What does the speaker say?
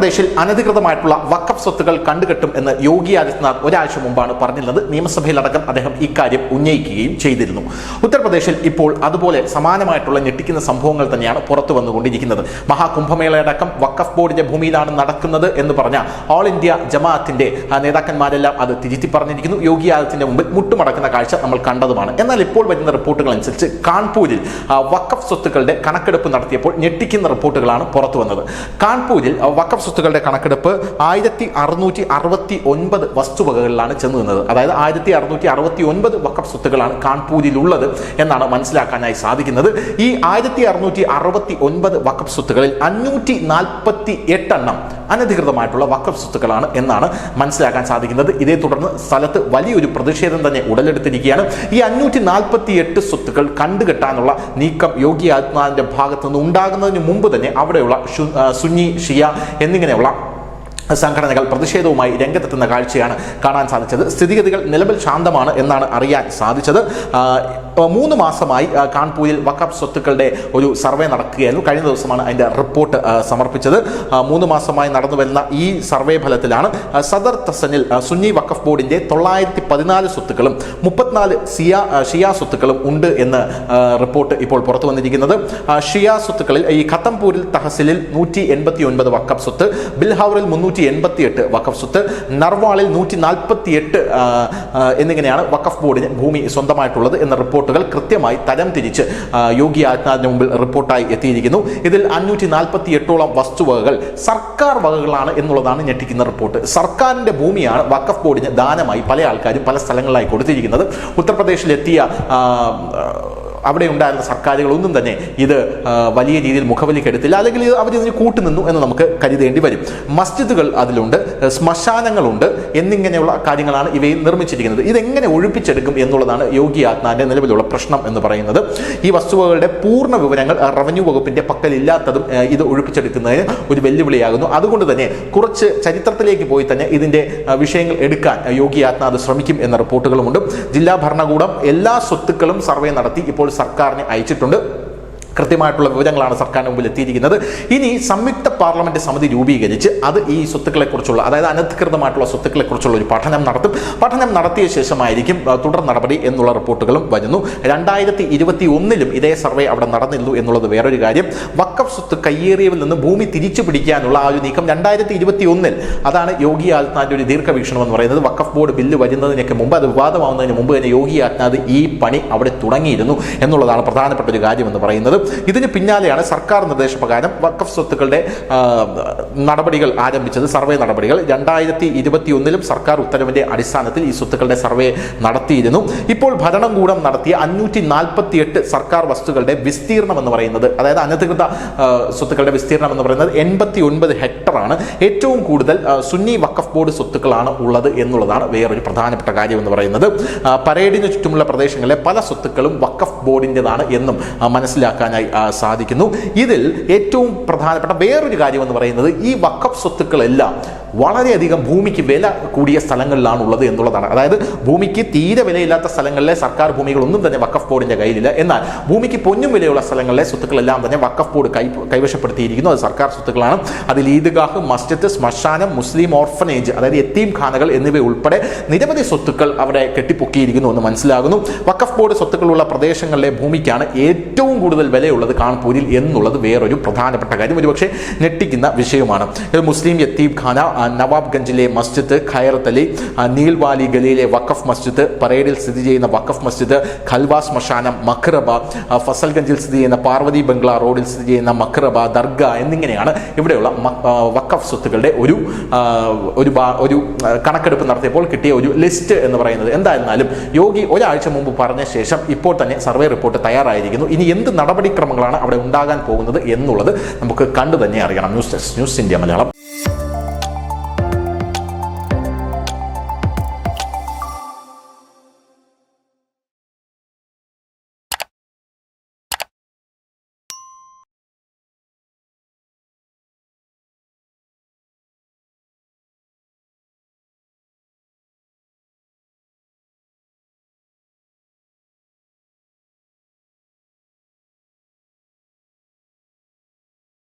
ഉത്തർപ്രദേശിൽ അനധികൃതമായിട്ടുള്ള വഖഫ് സ്വത്തുകൾ കണ്ടുകെട്ടും എന്ന് യോഗി ആദിത്യനാഥ് ഒരാഴ്ച മുമ്പാണ് പറഞ്ഞിരുന്നത്. നിയമസഭയിലടക്കം അദ്ദേഹം ഇക്കാര്യം ഉന്നയിക്കുകയും ചെയ്തിരുന്നു. ഉത്തർപ്രദേശിൽ ഇപ്പോൾ അതുപോലെ സമാനമായിട്ടുള്ള ഞെട്ടിക്കുന്ന സംഭവങ്ങൾ തന്നെയാണ് പുറത്തു വന്നുകൊണ്ടിരിക്കുന്നത്. മഹാകുംഭമേളയടക്കം വഖഫ് ബോർഡിന്റെ ഭൂമിയിലാണ് നടക്കുന്നത് എന്ന് പറഞ്ഞ ഓൾ ഇന്ത്യ ജമാഅത്തിന്റെ നേതാക്കന്മാരെല്ലാം അത് തിരുത്തി പറഞ്ഞിരിക്കുന്നു. യോഗി ആദിത്യന്റെ മുമ്പിൽ മുട്ടുമടക്കുന്ന കാഴ്ച നമ്മൾ കണ്ടതുമാണ്. എന്നാൽ ഇപ്പോൾ വരുന്ന റിപ്പോർട്ടുകൾ അനുസരിച്ച് കാൺപൂരിൽ വഖഫ് സ്വത്തുക്കളുടെ കണക്കെടുപ്പ് നടത്തിയപ്പോൾ ഞെട്ടിക്കുന്ന റിപ്പോർട്ടുകളാണ് പുറത്തു വന്നത്. കാൺപൂരിൽ വഖഫ് സ്വത്തുക്കളുടെ കണക്കെടുപ്പ് 1669 വസ്തുവകകളിലാണ് ചെന്നു നിന്നത്. അതായത് 1669 വഖഫ് സ്വത്തുക്കളാണ് കാൺപൂരിലുള്ളത് എന്നാണ് മനസ്സിലാക്കാനായി സാധിക്കുന്നത്. ഈ 1669 വഖഫ് സ്വത്തുകളിൽ 548 എണ്ണം അനധികൃതമായിട്ടുള്ള വഖഫ് സ്വത്തുക്കളാണ് എന്നാണ് മനസ്സിലാക്കാൻ സാധിക്കുന്നത്. ഇതേ തുടർന്ന് സ്ഥലത്ത് വലിയൊരു പ്രതിഷേധം തന്നെ ഉടലെടുത്തിരിക്കുകയാണ്. ഈ 548 സ്വത്തുക്കൾ കണ്ടുകെട്ടാനുള്ള നീക്കം യോഗി ആദിത്യനാഥിന്റെ ഭാഗത്തു നിന്ന് ഉണ്ടാകുന്നതിന് മുമ്പ് തന്നെ അവിടെയുള്ള സുന്നി ഷിയ എന്നിങ്ങനെയുള്ള സംഘടനകൾ പ്രതിഷേധവുമായി രംഗത്തെത്തുന്ന കാഴ്ചയാണ് കാണാൻ സാധിച്ചത്. സ്ഥിതിഗതികൾ നിലവിൽ ശാന്തമാണ് എന്നാണ് അറിയാൻ സാധിച്ചത്. 3 മാസമായി കാൺപൂരിൽ വഖഫ് സ്വത്തുക്കളുടെ ഒരു സർവേ നടക്കുകയായിരുന്നു. കഴിഞ്ഞ ദിവസമാണ് അതിൻ്റെ റിപ്പോർട്ട് സമർപ്പിച്ചത്. 3 മാസമായി നടന്നു വരുന്ന ഈ സർവേ ഫലത്തിലാണ് സദർ തസനിൽ സുന്നി വഖഫ് ബോർഡിൻ്റെ 914 സ്വത്തുക്കളും 34 ഷിയ സ്വത്തുക്കളും ഉണ്ട് എന്ന് റിപ്പോർട്ട് ഇപ്പോൾ പുറത്തു വന്നിരിക്കുന്നത്. ഷിയ സ്വത്തുക്കളിൽ ഈ ഖത്തംപൂരിൽ തഹസിലിൽ 189 വഖഫ് സ്വത്ത്, ബിൽഹൗറിൽ 388 വഖഫ് സ്വത്ത്, നർവാളിൽ 148 എന്നിങ്ങനെയാണ് വഖഫ് ബോർഡിന് ഭൂമി സ്വന്തമായിട്ടുള്ളത് എന്ന റിപ്പോർട്ടുകൾ കൃത്യമായി തരം തിരിച്ച് യോഗി ആദിത്യനാഥിന് മുമ്പിൽ റിപ്പോർട്ടായി എത്തിയിരിക്കുന്നു. ഇതിൽ 548ഓളം വസ്തുവകകൾ സർക്കാർ വകകളാണ് എന്നുള്ളതാണ് ഞെട്ടിക്കുന്ന റിപ്പോർട്ട്. സർക്കാരിന്റെ ഭൂമിയാണ് വഖഫ് ബോർഡിന് ദാനമായി പല ആൾക്കാരും പല സ്ഥലങ്ങളിലായി കൊടുത്തിരിക്കുന്നത്. ഉത്തർപ്രദേശിലെത്തിയ അവിടെ ഉണ്ടായിരുന്ന സർക്കാരുകളൊന്നും തന്നെ ഇത് വലിയ രീതിയിൽ മുഖവിലിക്കെടുത്തില്ല, അല്ലെങ്കിൽ അവരിതിന് കൂട്ടുനിന്നു എന്ന് നമുക്ക് കരുതേണ്ടി വരും. മസ്ജിദുകൾ അതിലുണ്ട്, ശ്മശാനങ്ങളുണ്ട് എന്നിങ്ങനെയുള്ള കാര്യങ്ങളാണ് ഇവയിൽ നിർമ്മിച്ചിരിക്കുന്നത്. ഇതെങ്ങനെ ഒഴിപ്പിച്ചെടുക്കും എന്നുള്ളതാണ് യോഗി ആദിത്യനാഥിന്റെ നിലവിലുള്ള പ്രശ്നം എന്ന് പറയുന്നത്. ഈ വസ്തുവകളുടെ പൂർണ്ണ വിവരങ്ങൾ റവന്യൂ വകുപ്പിന്റെ പക്കലില്ലാത്തതും ഇത് ഒഴിപ്പിച്ചെടുക്കുന്നതിന് ഒരു വെല്ലുവിളിയാകുന്നു. അതുകൊണ്ട് തന്നെ കുറച്ച് ചരിത്രത്തിലേക്ക് പോയി തന്നെ ഇതിന്റെ വിഷയങ്ങൾ എടുക്കാൻ യോഗി ആദിത്യനാഥ് ശ്രമിക്കും എന്ന റിപ്പോർട്ടുകളുമുണ്ട്. ജില്ലാ ഭരണകൂടം എല്ലാ സ്വത്തുക്കളും സർവേ നടത്തി ഇപ്പോൾ സർക്കാരിനെ അയച്ചിട്ടുണ്ട്. കൃത്യമായിട്ടുള്ള വിവരങ്ങളാണ് സർക്കാരിന് മുമ്പിൽ എത്തിയിരിക്കുന്നത്. ഇനി സംയുക്ത പാർലമെന്റ് സമിതി രൂപീകരിച്ച് അത് ഈ സ്വത്തുക്കളെക്കുറിച്ചുള്ള, അതായത് അനധികൃതമായിട്ടുള്ള സ്വത്തുക്കളെക്കുറിച്ചുള്ള ഒരു പഠനം നടത്തും. പഠനം നടത്തിയ ശേഷമായിരിക്കും തുടർ നടപടി എന്നുള്ള റിപ്പോർട്ടുകളും വരുന്നു. 2021 ഇതേ സർവേ അവിടെ നടന്നിരുന്നു എന്നുള്ളത് വേറൊരു കാര്യം. വഖഫ് സ്വത്ത് കയ്യേറിയവിൽ നിന്ന് ഭൂമി തിരിച്ചു പിടിക്കാനുള്ള ആ ഒരു നീക്കം 2021 അതാണ് യോഗി ആദിത്യനാഥിന്റെ ഒരു ദീർഘവീക്ഷണം എന്ന് പറയുന്നത്. വഖഫ് ബോർഡ് ബില്ല് വരുന്നതിനൊക്കെ മുമ്പ്, അത് വിവാദമാവുന്നതിന് മുമ്പ് തന്നെ യോഗി ആദിത്യനാഥ് ഈ പണി അവിടെ തുടങ്ങിയിരുന്നു എന്നുള്ളതാണ് പ്രധാനപ്പെട്ട ഒരു കാര്യം എന്ന് പറയുന്നത്. ഇതിന് പിന്നാലെയാണ് സർക്കാർ നിർദ്ദേശപ്രകാരം വഖഫ് സ്വത്തുക്കളുടെ നടപടികൾ ആരംഭിച്ചത്, സർവേ നടപടികൾ. 2021 സർക്കാർ ഉത്തരവിന്റെ അടിസ്ഥാനത്തിൽ ഈ സ്വത്തുക്കളുടെ സർവേ നടത്തിയിരുന്നു. ഇപ്പോൾ ഭരണകൂടം നടത്തിയ 548 സർക്കാർ വസ്തുക്കളുടെ വിസ്തീർണം എന്ന് പറയുന്നത്, അതായത് അനധികൃത സ്വത്തുക്കളുടെ വിസ്തീർണം എന്ന് പറയുന്നത് 89 ഹെക്ടറാണ്. ഏറ്റവും കൂടുതൽ സുന്നി വഖഫ് ബോർഡ് സ്വത്തുക്കളാണ് ഉള്ളത് എന്നുള്ളതാണ് വേറൊരു പ്രധാനപ്പെട്ട കാര്യം എന്ന് പറയുന്നത്. പരേഡിന് ചുറ്റുമുള്ള പ്രദേശങ്ങളിലെ പല സ്വത്തുക്കളും വഖഫ് ബോർഡിൻ്റെതാണ് എന്നും മനസ്സിലാക്കാൻ സാധിക്കുന്നു. ഇതിൽ ഏറ്റവും പ്രധാനപ്പെട്ട വേറൊരു കാര്യം എന്ന് പറയുന്നത് ഈ വഖഫ് സ്വത്തുക്കളെല്ലാം വളരെയധികം ഭൂമിക്ക് വില കൂടിയ സ്ഥലങ്ങളിലാണ് ഉള്ളത് എന്നുള്ളതാണ്. അതായത് ഭൂമിക്ക് തീരെ വിലയില്ലാത്ത സ്ഥലങ്ങളിലെ സർക്കാർ ഭൂമികളൊന്നും തന്നെ വഖഫ് ബോർഡിന്റെ കയ്യിലില്ല. എന്നാൽ ഭൂമിക്ക് പൊന്നും വിലയുള്ള സ്ഥലങ്ങളിലെ സ്വത്തുക്കളെല്ലാം തന്നെ വഖഫ് ബോർഡ് കൈവശപ്പെടുത്തിയിരിക്കുന്നു. അത് സർക്കാർ സ്വത്തുക്കളാണ്. അതിൽ ഈദ്ഗാഹ്, മസ്ജിദ്, ശ്മശാനം, മുസ്ലിം ഓർഫനേജ്, അതായത് യത്തീം ഖാനകൾ എന്നിവ ഉൾപ്പെടെ നിരവധി സ്വത്തുക്കൾ അവിടെ കെട്ടിപ്പൊക്കിയിരിക്കുന്നു എന്ന് മനസ്സിലാകുന്നു. വഖഫ് ബോർഡ് സ്വത്തുക്കളുള്ള പ്രദേശങ്ങളിലെ ഭൂമിക്കാണ് ഏറ്റവും കൂടുതൽ വിലയുള്ളത് കാൺപൂരിൽ എന്നുള്ളത് വേറൊരു പ്രധാനപ്പെട്ട കാര്യം, ഒരുപക്ഷെ ഞെട്ടിക്കുന്ന വിഷയമാണ്. മുസ്ലിം യത്തീം ഖാന, നവാബ്ഗഞ്ചിലെ മസ്ജിദ്, ഖൈറത്ത് അലി, നീൽവാലി ഗലിയിലെ വഖഫ് മസ്ജിദ്, പരേഡിൽ സ്ഥിതി ചെയ്യുന്ന വഖഫ് മസ്ജിദ്, ഖൽവ ശ്മശാനം, മഖ്റബ, ഫസൽഗഞ്ചിൽ സ്ഥിതി ചെയ്യുന്ന പാർവതി ബംഗ്ലാ റോഡിൽ സ്ഥിതി ചെയ്യുന്ന മഖ്റബ, ദർഗ എന്നിങ്ങനെയാണ് ഇവിടെയുള്ള വഖഫ് സ്വത്തുക്കളുടെ ഒരു കണക്കെടുപ്പ് നടത്തിയപ്പോൾ കിട്ടിയ ഒരു ലിസ്റ്റ് എന്ന് പറയുന്നത്. എന്തായിരുന്നാലും യോഗി ഒരാഴ്ച മുമ്പ് പറഞ്ഞ ശേഷം ഇപ്പോൾ തന്നെ സർവേ റിപ്പോർട്ട് തയ്യാറായിരിക്കുന്നു. ഇനി എന്ത് നടപടിക്രമങ്ങളാണ് അവിടെ ഉണ്ടാകാൻ പോകുന്നത് എന്നുള്ളത് നമുക്ക് കണ്ടു തന്നെ അറിയണം. News India Malayalam.